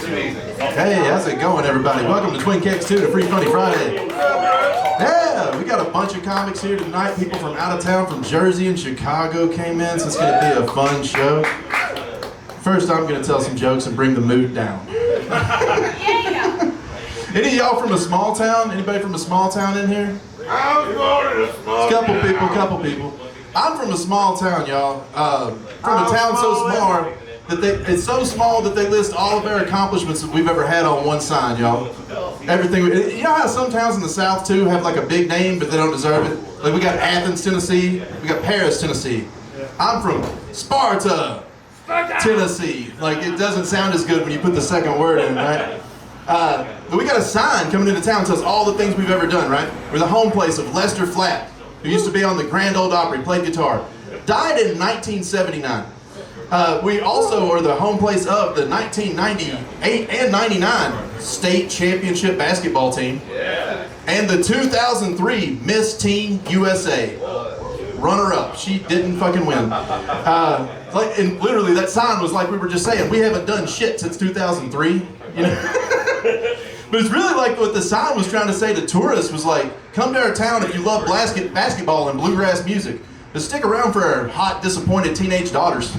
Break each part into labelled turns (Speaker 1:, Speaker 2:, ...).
Speaker 1: Hey, how's it going, everybody? Welcome to Twin Cakes 2 to Free Funny Friday. Yeah, we got a bunch of comics here tonight. People from out of town, from Jersey and Chicago came in, so it's going to be a fun show. First, I'm going to tell some jokes and bring the mood down. Any of y'all from a small town? Anybody from a small town in here? Couple people. I'm from a small town, y'all. From a town so small that it's so small that they list all of their accomplishments that we've ever had on one sign, y'all. Everything. You know how some towns in the South too have like a big name, but they don't deserve it. Like we got Athens, Tennessee. We got Paris, Tennessee. I'm from Sparta, Tennessee. Like it doesn't sound as good when you put the second word in, right? But we got a sign coming into town that tells all the things we've ever done, right? We're the home place of Lester Flatt, who used to be on the Grand Ole Opry, played guitar. Died in 1979. We also are the home place of the 1998 and 99 state championship basketball team. And the 2003 Miss Teen USA. Runner-up. She didn't fucking win. And literally that sign was like we were just saying, we haven't done shit since 2003. You know? But it's really like what the sign was trying to say to tourists was like, come to our town if you love basketball and bluegrass music. But stick around for our hot, disappointed teenage daughters.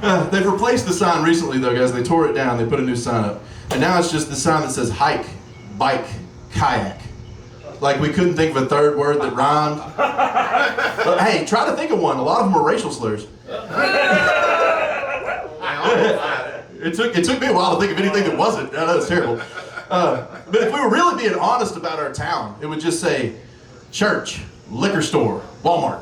Speaker 1: They've replaced the sign recently though, guys. They tore it down, they put a new sign up. And now it's just the sign that says hike, bike, kayak. Like we couldn't think of a third word that rhymed. But hey, try to think of one. A lot of them are racial slurs. It took me a while to think of anything that wasn't. That was terrible. But if we were really being honest about our town, it would just say church, liquor store, Walmart.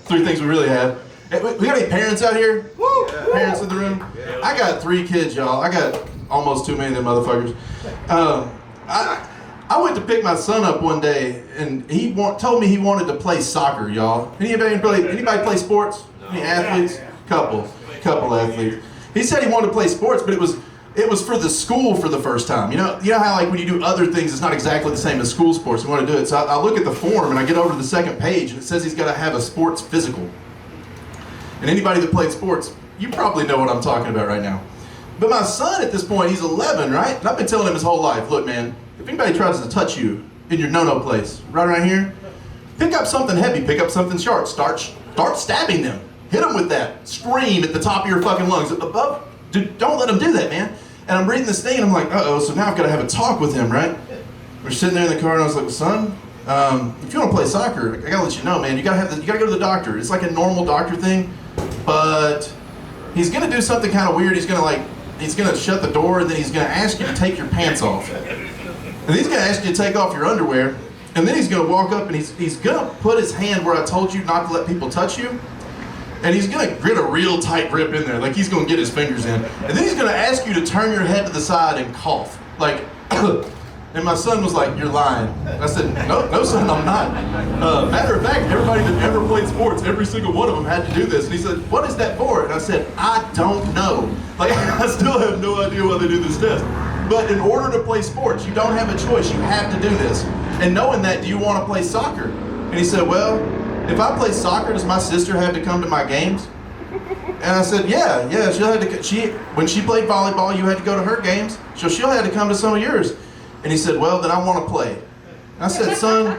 Speaker 1: Three things we really have. Hey, we got any parents out here? Woo! Parents in the room? I got 3 kids, y'all. I got almost too many of them motherfuckers. I went to pick my son up one day, and he told me he wanted to play soccer, y'all. Anybody play sports? Any athletes? Couple athletes. He said he wanted to play sports, but it was for the school for the first time. You know how like when you do other things, it's not exactly the same as school sports. We want to do it. So I look at the form and I get over to the second page and it says he's got to have a sports physical. And anybody that played sports, you probably know what I'm talking about right now. But my son at this point, he's 11, right? And I've been telling him his whole life, look man, if anybody tries to touch you in your no-no place, right around here, pick up something heavy, pick up something sharp, start stabbing them. Hit them with that. Scream at the top of your fucking lungs. Dude, don't let him do that, man. And I'm reading this thing and I'm like, uh-oh, so now I've got to have a talk with him, right? We're sitting there in the car and I was like, son, if you want to play soccer, I gotta let you know, man, you gotta go to the doctor. It's like a normal doctor thing, but he's gonna do something kind of weird. He's gonna shut the door and then he's gonna ask you to take your pants off. And he's gonna ask you to take off your underwear, and then he's gonna walk up and he's gonna put his hand where I told you not to let people touch you. And he's gonna get a real tight grip in there, like he's gonna get his fingers in. And then he's gonna ask you to turn your head to the side and cough. Like, and my son was like, you're lying. And I said, no son, I'm not. Matter of fact, everybody that ever played sports, every single one of them had to do this. And he said, what is that for? And I said, I don't know. Like, I still have no idea why they do this test. But in order to play sports, you don't have a choice, you have to do this. And knowing that, do you wanna play soccer? And he said, well, if I play soccer, does my sister have to come to my games? And I said, yeah, she'll have to. When she played volleyball, you had to go to her games, so she'll have to come to some of yours. And he said, well, then I want to play. And I said, son,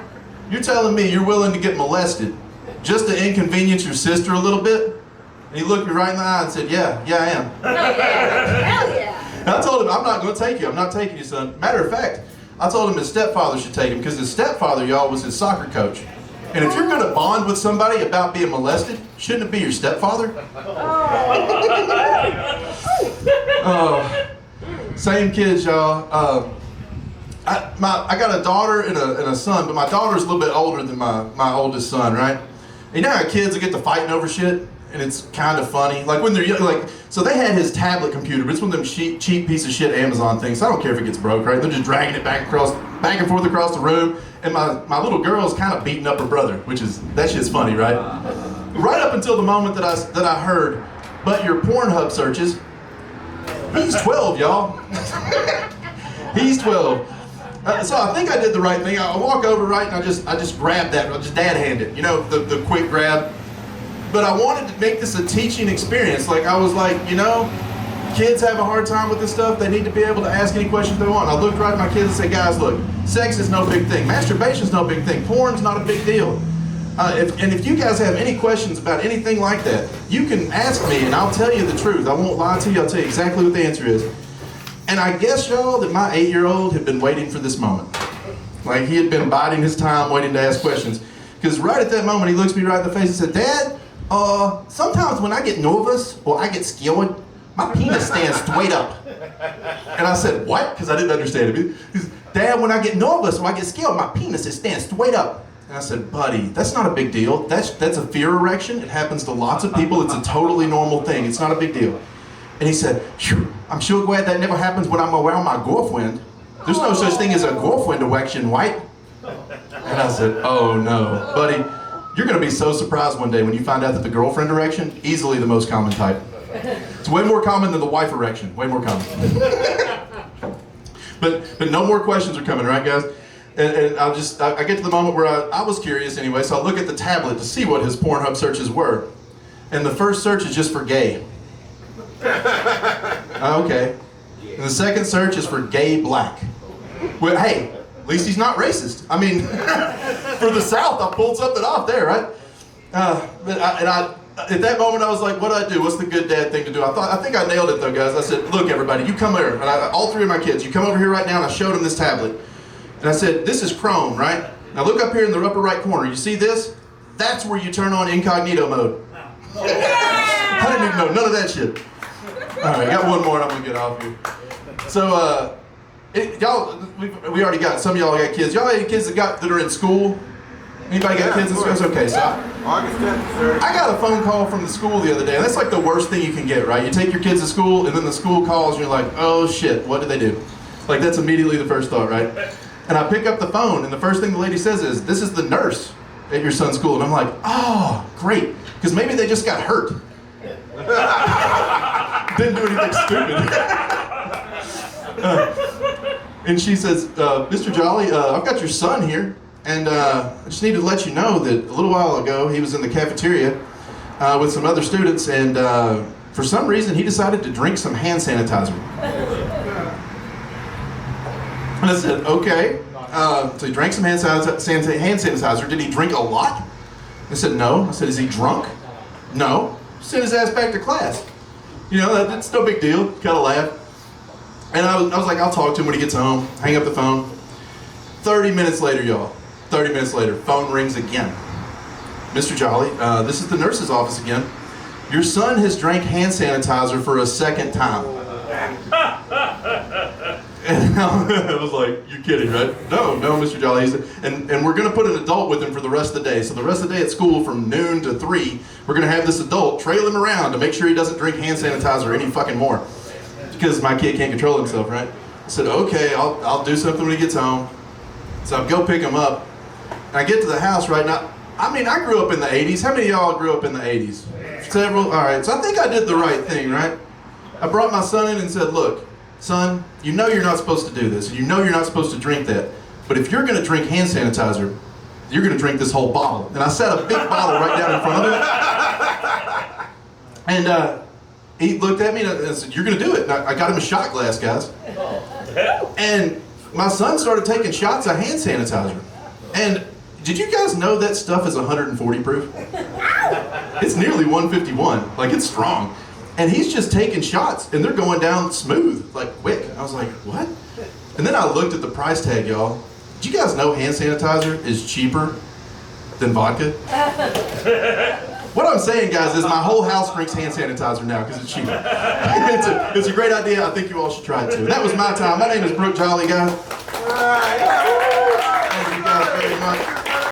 Speaker 1: you're telling me you're willing to get molested just to inconvenience your sister a little bit? And he looked me right in the eye and said, yeah, I am.
Speaker 2: Hell yeah.
Speaker 1: And I told him, I'm not going to take you. I'm not taking you, son. Matter of fact, I told him his stepfather should take him because his stepfather, y'all, was his soccer coach. And if you're going to bond with somebody about being molested, shouldn't it be your stepfather? Same kids, y'all. I got a daughter and a son, but my daughter's a little bit older than my oldest son, right? And you know how kids will get to fighting over shit? And it's kind of funny. Like when they're young, so they had his tablet computer, but it's one of them cheap piece of shit Amazon things. So I don't care if it gets broke, right? They're just dragging it back and forth across the room. And my little girl's kind of beating up her brother, that shit's funny, right? Right up until the moment that I heard, but your Pornhub searches, he's 12, y'all. He's 12. So I think I did the right thing. I walk over, right, and I just grabbed that, I just dad hand it, the quick grab. But I wanted to make this a teaching experience. Like I was like, Kids have a hard time with this stuff. They need to be able to ask any questions they want. I looked right at my kids and said, guys, look, sex is no big thing. Masturbation's no big thing. Porn's not a big deal. If you guys have any questions about anything like that, you can ask me and I'll tell you the truth. I won't lie to you. I'll tell you exactly what the answer is. And I guess, y'all, that my 8-year-old had been waiting for this moment. Like, he had been biding his time, waiting to ask questions. Because right at that moment, he looks me right in the face and said, Dad, sometimes when I get nervous or I get scared, my penis stands straight up. And I said, what? Because I didn't understand it. He said, Dad, when I get nervous or I get scared, my penis stands straight up. And I said, buddy, that's not a big deal. That's a fear erection. It happens to lots of people. It's a totally normal thing. It's not a big deal. And he said, phew, I'm sure glad that never happens when I'm around my girlfriend. There's no such thing as a girlfriend erection, right? And I said, oh no, buddy, you're gonna be so surprised one day when you find out that the girlfriend erection, easily the most common type. It's way more common than the wife erection, way more common. But no more questions are coming, right guys? And I get to the moment where I was curious anyway, so I look at the tablet to see what his Pornhub searches were. And the first search is just for gay. Okay. And the second search is for gay black. Well, hey, at least he's not racist. I mean, for the South, I pulled something off there, right? At that moment, I was like, what do I do? What's the good dad thing to do? I think I nailed it though, guys. I said, look, everybody, you come here. And all three of my kids, you come over here right now, and I showed them this tablet. And I said, this is Chrome, right? Now look up here in the upper right corner. You see this? That's where you turn on incognito mode. I didn't even know none of that shit. All right, got one more and I'm gonna get off here. So, y'all, we already got, some of y'all got kids. Y'all have any kids that are in school? Anybody got kids in school? Okay, so I got a phone call from the school the other day, and that's like the worst thing you can get, right? You take your kids to school, and then the school calls, and you're like, oh shit, what did they do? Like, that's immediately the first thought, right? And I pick up the phone, and the first thing the lady says is, this is the nurse at your son's school. And I'm like, oh, great, because maybe they just got hurt. Didn't do anything stupid. And she says, Mr. Jolley, I've got your son here, and I just need to let you know that a little while ago he was in the cafeteria with some other students, and for some reason he decided to drink some hand sanitizer. And I said, okay. So he drank some hand sanitizer. Did he drink a lot? I said, no. I said, is he drunk? No. Sent his ass back to class. You know, that's no big deal. Kind of laugh. And I was like, I'll talk to him when he gets home. Hang up the phone. 30 minutes later, y'all. 30 minutes later, phone rings again. Mr. Jolley, this is the nurse's office again. Your son has drank hand sanitizer for a second time. And I was like, you're kidding, right? No, Mr. Jolley. He said, and we're going to put an adult with him for the rest of the day. So the rest of the day at school from noon to 3, we're going to have this adult trail him around to make sure he doesn't drink hand sanitizer any fucking more. Because my kid can't control himself, right? I said, okay, I'll do something when he gets home. So I go pick him up. And I get to the house right now. I mean, I grew up in the 80s. How many of y'all grew up in the 80s? Several? All right, so I think I did the right thing, right? I brought my son in and said, look, son, you know you're not supposed to do this, and you know you're not supposed to drink that, but if you're going to drink hand sanitizer, you're going to drink this whole bottle. And I set a big bottle right down in front of him. And he looked at me and I said, you're going to do it. And I got him a shot glass, guys. And my son started taking shots of hand sanitizer. And did you guys know that stuff is 140 proof? It's nearly 151. Like, it's strong. And he's just taking shots, and they're going down smooth, like quick. I was like, what? And then I looked at the price tag, y'all. Did you guys know hand sanitizer is cheaper than vodka? What I'm saying, guys, is my whole house drinks hand sanitizer now because it's cheaper. It's a great idea. I think you all should try it too. And that was my time. My name is Brook Jolley, guys. Thank you guys very much.